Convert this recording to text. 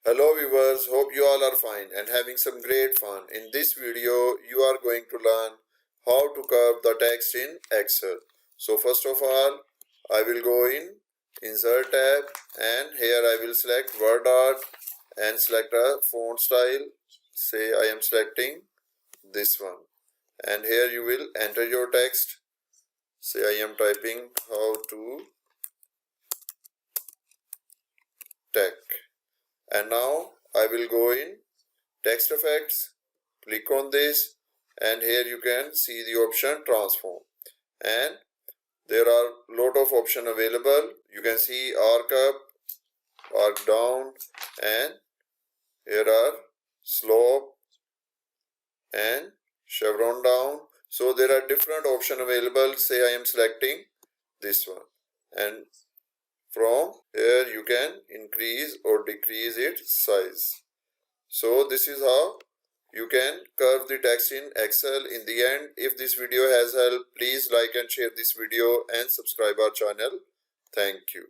Hello viewers, hope you all are fine and having some great fun. In this video, you are going to learn how to curve the text in Excel. So first of all, I will go in Insert tab and here I will select Word Art and select a font style. Say I am selecting this one. And here you will enter your text. Say I am typing how to tech. And now I will go in text effects, click on this and here you can see the option transform and there are lot of options available. You can see arc up, arc down and here are slope and chevron down. So there are different options available. Say I am selecting this one and from here you can increase or decrease its size. So this is how you can curve the text in Excel. In the end, if this video has helped, please like and share this video and subscribe our channel. Thank you.